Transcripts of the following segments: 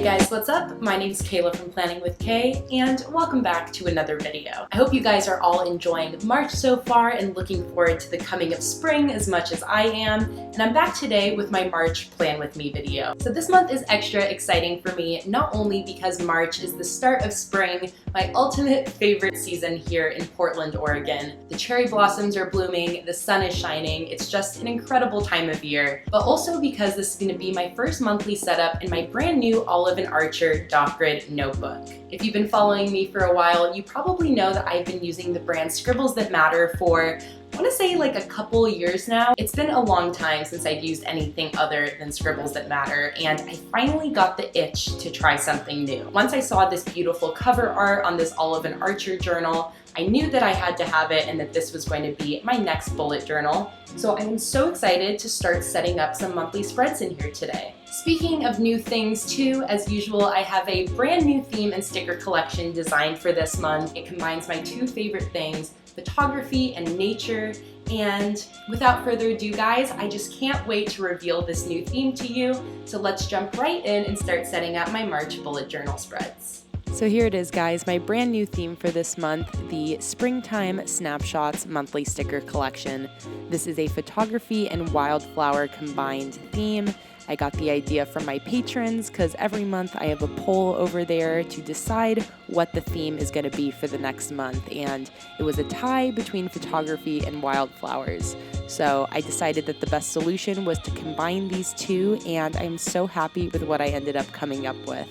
Hey guys, what's up? My name is Kayla from Planning with Kay, and welcome back to another video. I hope you guys are all enjoying March so far and looking forward to the coming of spring as much as I am, and I'm back today with my March Plan With Me video. So this month is extra exciting for me, not only because March is the start of spring, my ultimate favorite season here in Portland, Oregon. The cherry blossoms are blooming, the sun is shining, it's just an incredible time of year, but also because this is going to be my first monthly setup in my brand new Olive & Archer Dot Grid notebook. If you've been following me for a while, you probably know that I've been using the brand Scribbles That Matter for, I want to say, like a couple years now. It's been a long time since I've used anything other than Scribbles That Matter, and I finally got the itch to try something new. Once I saw this beautiful cover art on this Olive & Archer journal, I knew that I had to have it and that this was going to be my next bullet journal. So I am so excited to start setting up some monthly spreads in here today. Speaking of new things too, as usual, I have a brand new theme and sticker collection designed for this month. It combines my two favorite things, photography and nature. And without further ado, guys, I just can't wait to reveal this new theme to you. So let's jump right in and start setting up my March bullet journal spreads. So here it is, guys, my brand new theme for this month, the Springtime Snapshots monthly sticker collection. This is a photography and wildflower combined theme. I got the idea from my patrons because every month I have a poll over there to decide what the theme is going to be for the next month, and it was a tie between photography and wildflowers. So I decided that the best solution was to combine these two, and I'm so happy with what I ended up coming up with.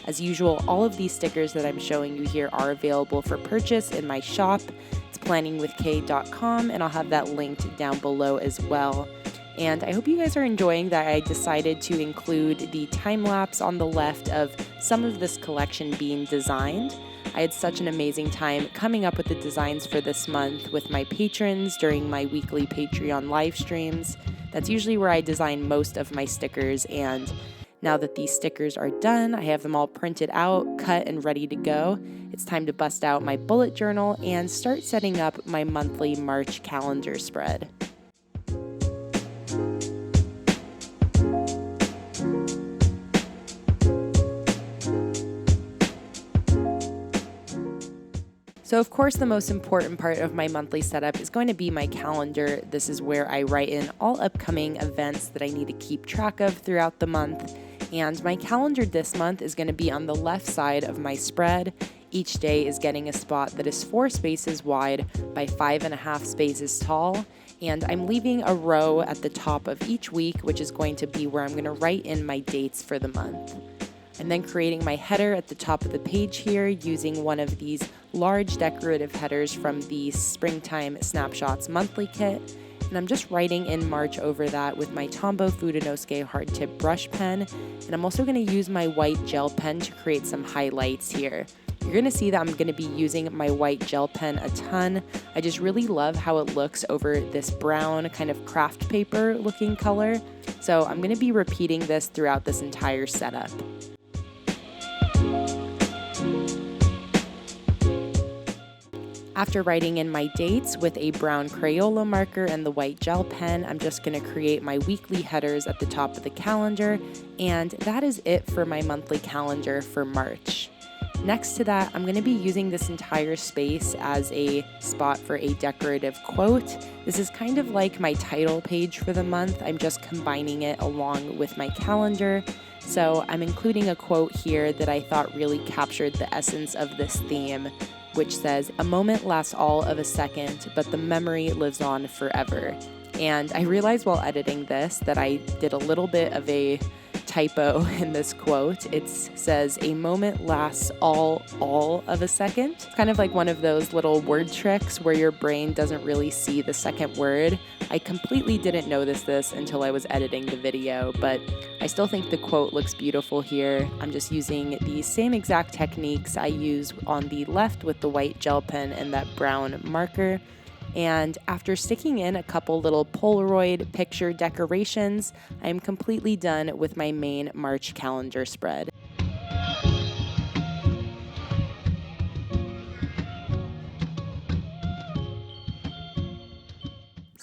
As usual, all of these stickers that I'm showing you here are available for purchase in my shop. It's PlanningWithKay.com, and I'll have that linked down below as well. And I hope you guys are enjoying that I decided to include the time lapse on the left of some of this collection being designed. I had such an amazing time coming up with the designs for this month with my patrons during my weekly Patreon live streams. That's usually where I design most of my stickers, and now that these stickers are done, I have them all printed out, cut, and ready to go. It's time to bust out my bullet journal and start setting up my monthly March calendar spread. So of course, the most important part of my monthly setup is going to be my calendar. This is where I write in all upcoming events that I need to keep track of throughout the month. And my calendar this month is going to be on the left side of my spread. Each day is getting a spot that is 4 spaces wide by 5.5 spaces tall. And I'm leaving a row at the top of each week, which is going to be where I'm going to write in my dates for the month. I'm then creating my header at the top of the page here using one of these large decorative headers from the Springtime Snapshots monthly kit. And I'm just writing in March over that with my Tombow Fudenosuke hard tip brush pen. And I'm also going to use my white gel pen to create some highlights here. You're going to see that I'm going to be using my white gel pen a ton. I just really love how it looks over this brown kind of craft paper looking color. So I'm going to be repeating this throughout this entire setup. After writing in my dates with a brown Crayola marker and the white gel pen, I'm just going to create my weekly headers at the top of the calendar, and that is it for my monthly calendar for March. Next to that, I'm going to be using this entire space as a spot for a decorative quote. This is kind of like my title page for the month. I'm just combining it along with my calendar. So I'm including a quote here that I thought really captured the essence of this theme, which says, "A moment lasts all of a second, but the memory lives on forever." And I realized while editing this that I did a little bit of a typo in this quote. It says, "A moment lasts all of a second." It's kind of like one of those little word tricks where your brain doesn't really see the second word. I completely didn't notice this until I was editing the video, but I still think the quote looks beautiful here. I'm just using the same exact techniques I use on the left with the white gel pen and that brown marker. And after sticking in a couple little Polaroid picture decorations, I'm completely done with my main March calendar spread.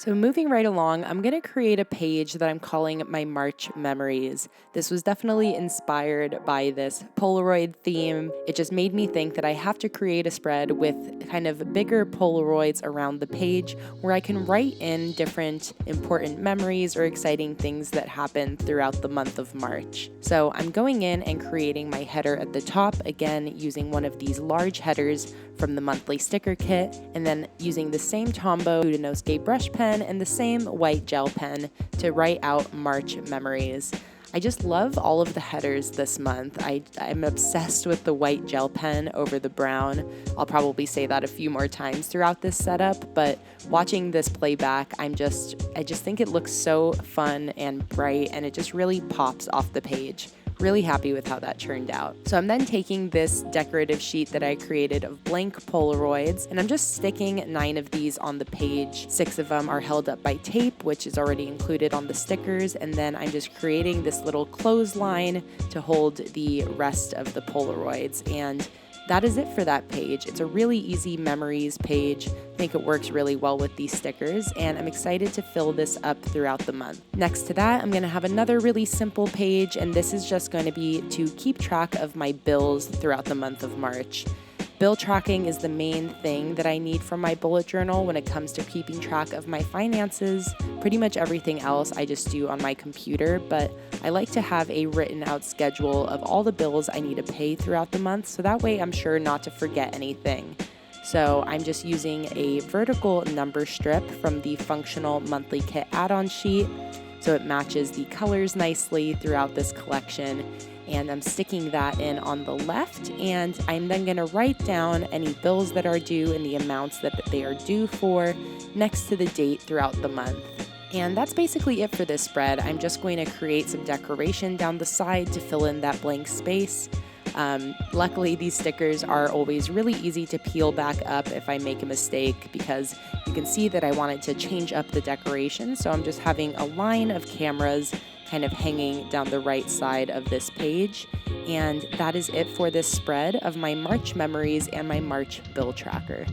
So moving right along, I'm going to create a page that I'm calling my March Memories. This was definitely inspired by this Polaroid theme. It just made me think that I have to create a spread with kind of bigger Polaroids around the page where I can write in different important memories or exciting things that happen throughout the month of March. So I'm going in and creating my header at the top, again using one of these large headers from the monthly sticker kit, and then using the same Tombow Fudenosuke brush pen and the same white gel pen to write out March Memories. I just love all of the headers this month. I'm obsessed with the white gel pen over the brown. I'll probably say that a few more times throughout this setup, but watching this playback, I just think it looks so fun and bright, and it just really pops off the page. Really happy with how that turned out. So I'm then taking this decorative sheet that I created of blank Polaroids, and I'm just sticking 9 of these on the page. 6 of them are held up by tape, which is already included on the stickers, and then I'm just creating this little clothesline to hold the rest of the Polaroids. And that is it for that page. It's a really easy memories page. I think it works really well with these stickers, and I'm excited to fill this up throughout the month. Next to that, I'm going to have another really simple page, and this is just going to be to keep track of my bills throughout the month of March. Bill tracking is the main thing that I need from my bullet journal when it comes to keeping track of my finances. Pretty much everything else I just do on my computer, but I like to have a written out schedule of all the bills I need to pay throughout the month, so that way I'm sure not to forget anything. So I'm just using a vertical number strip from the functional monthly kit add-on sheet, so it matches the colors nicely throughout this collection. And I'm sticking that in on the left, and I'm then going to write down any bills that are due and the amounts that they are due for next to the date throughout the month. And that's basically it for this spread. I'm just going to create some decoration down the side to fill in that blank space. Luckily, these stickers are always really easy to peel back up if I make a mistake, because you can see that I wanted to change up the decoration. So I'm just having a line of cameras kind of hanging down the right side of this page. And that is it for this spread of my March memories and my March bill tracker.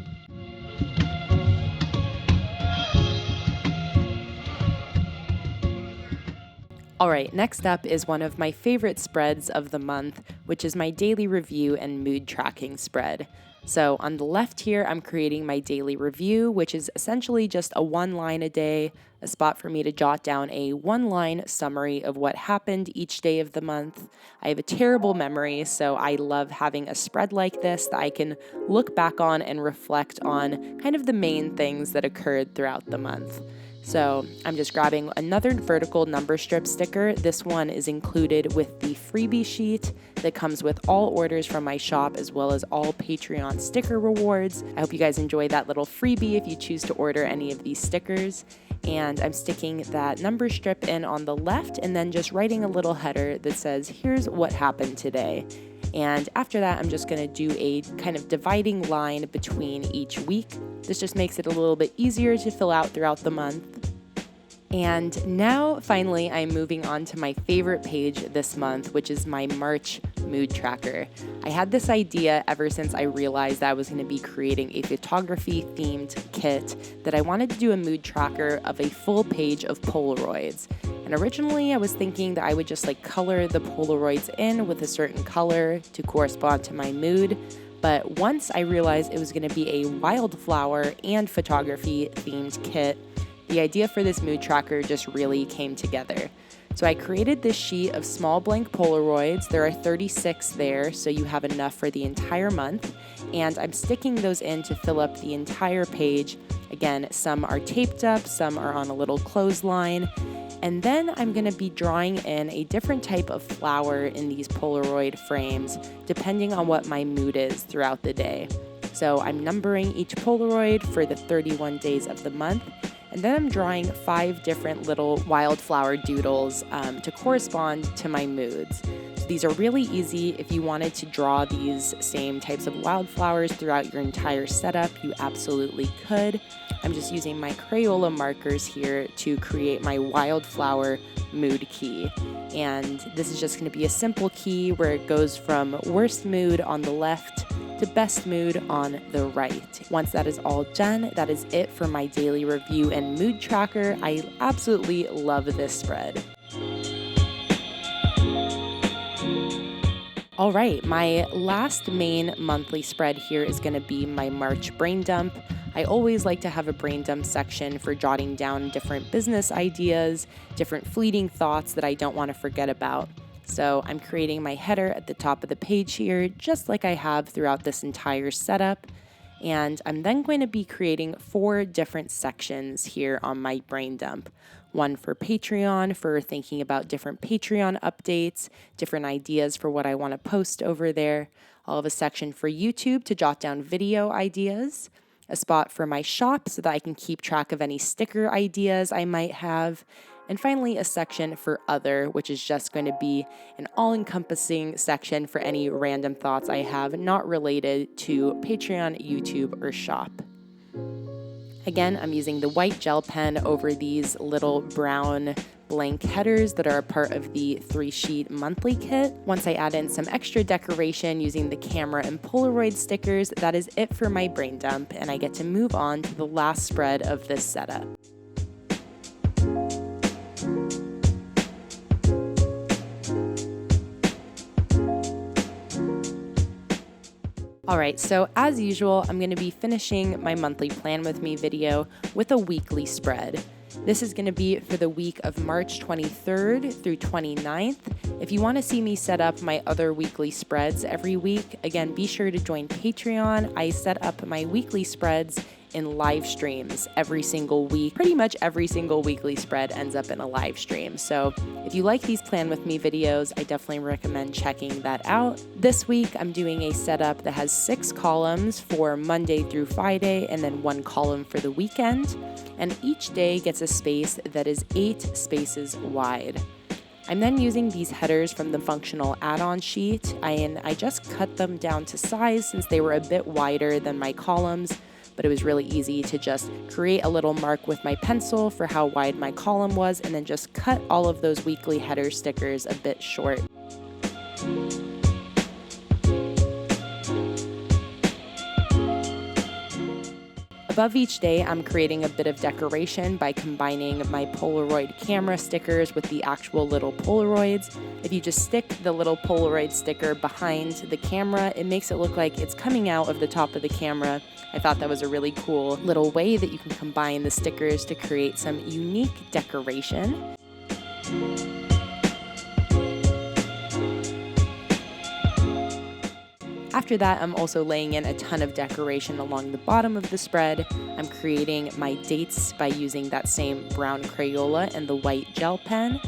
All right, next up is one of my favorite spreads of the month, which is my daily review and mood tracking spread. So on the left here, I'm creating my daily review, which is essentially just a 1 line a day, a spot for me to jot down a 1-line summary of what happened each day of the month. I have a terrible memory, so I love having a spread like this that I can look back on and reflect on kind of the main things that occurred throughout the month. So I'm just grabbing another vertical number strip sticker. This one is included with the freebie sheet that comes with all orders from my shop, as well as all Patreon sticker rewards. I hope you guys enjoy that little freebie if you choose to order any of these stickers. And I'm sticking that number strip in on the left, and then just writing a little header that says, here's what happened today. And after that, I'm just going to do a kind of dividing line between each week. This just makes it a little bit easier to fill out throughout the month. And now, finally, I'm moving on to my favorite page this month, which is my March mood tracker. I had this idea ever since I realized that I was going to be creating a photography-themed kit, that I wanted to do a mood tracker of a full page of Polaroids. And originally, I was thinking that I would just color the Polaroids in with a certain color to correspond to my mood. But once I realized it was going to be a wildflower and photography-themed kit, the idea for this mood tracker just really came together. So I created this sheet of small blank Polaroids. There are 36 there, so you have enough for the entire month. And I'm sticking those in to fill up the entire page. Again, some are taped up, some are on a little clothesline. And then I'm going to be drawing in a different type of flower in these Polaroid frames, depending on what my mood is throughout the day. So I'm numbering each Polaroid for the 31 days of the month. And then I'm drawing 5 different little wildflower doodles to correspond to my moods. So these are really easy. If you wanted to draw these same types of wildflowers throughout your entire setup, you absolutely could. I'm just using my Crayola markers here to create my wildflower mood key. And this is just going to be a simple key where it goes from worst mood on the left to to best mood on the right. Once that is all done, that is it for my daily review and mood tracker. I absolutely love this spread. All right, my last main monthly spread here is going to be my March brain dump. I always like to have a brain dump section for jotting down different business ideas, different fleeting thoughts that I don't want to forget about. So I'm creating my header at the top of the page here, just like I have throughout this entire setup. And I'm then going to be creating 4 different sections here on my brain dump. One for Patreon, for thinking about different Patreon updates, different ideas for what I want to post over there. I'll have a section for YouTube to jot down video ideas, a spot for my shop so that I can keep track of any sticker ideas I might have, and finally a section for other, which is just going to be an all-encompassing section for any random thoughts I have not related to Patreon, YouTube, or shop. Again, I'm using the white gel pen over these little brown blank headers that are a part of the 3-sheet monthly kit. Once I add in some extra decoration using the camera and Polaroid stickers, that is it for my brain dump, and I get to move on to the last spread of this setup. Alright, so as usual, I'm going to be finishing my monthly Plan With Me video with a weekly spread. This is going to be for the week of March 23rd through 29th. If you want to see me set up my other weekly spreads every week, again, be sure to join Patreon. I set up my weekly spreads in live streams every single week. Pretty much every single weekly spread ends up in a live stream. So if you like these Plan With Me videos, I definitely recommend checking that out. This week, I'm doing a setup that has 6 columns for Monday through Friday, and then 1 column for the weekend. And each day gets a space that is 8 spaces wide. I'm then using these headers from the functional add-on sheet, and I just cut them down to size since they were a bit wider than my columns, but it was really easy to just create a little mark with my pencil for how wide my column was, and then just cut all of those weekly header stickers a bit short. Above each day, I'm creating a bit of decoration by combining my Polaroid camera stickers with the actual little Polaroids. If you just stick the little Polaroid sticker behind the camera, it makes it look like it's coming out of the top of the camera. I thought that was a really cool little way that you can combine the stickers to create some unique decoration. After that, I'm also laying in a ton of decoration along the bottom of the spread. I'm creating my dates by using that same brown Crayola and the white gel pen.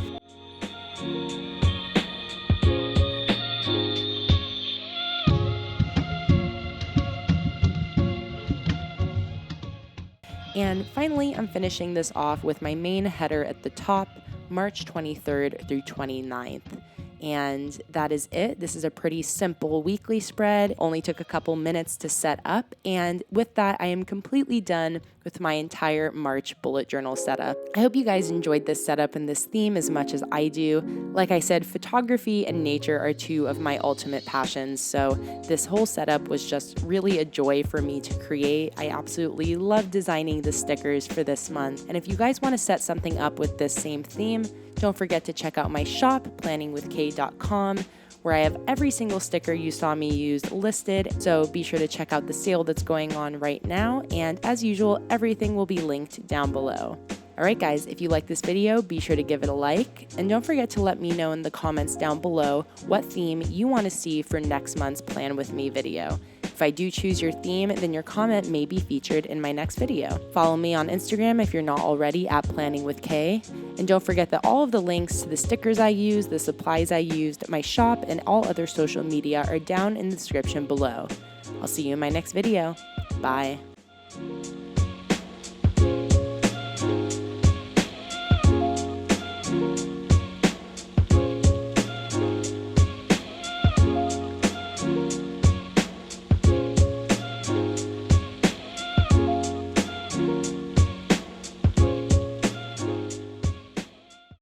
And finally, I'm finishing this off with my main header at the top, March 23rd through 29th. And that is it. This is a pretty simple weekly spread. Only took a couple minutes to set up. And with that, I am completely done with my entire March bullet journal setup. I hope you guys enjoyed this setup and this theme as much as I do. Like I said, photography and nature are 2 of my ultimate passions. So this whole setup was just really a joy for me to create. I absolutely love designing the stickers for this month. And if you guys want to set something up with this same theme, don't forget to check out my shop, PlanningWithKay.com, where I have every single sticker you saw me use listed. So be sure to check out the sale that's going on right now. And as usual, everything will be linked down below. Alright guys, if you like this video, be sure to give it a like. And don't forget to let me know in the comments down below what theme you want to see for next month's Plan With Me video. If I do choose your theme, then your comment may be featured in my next video. Follow me on Instagram if you're not already at PlanningWithKay. And don't forget that all of the links to the stickers I used, the supplies I used, my shop, and all other social media are down in the description below. I'll see you in my next video. Bye.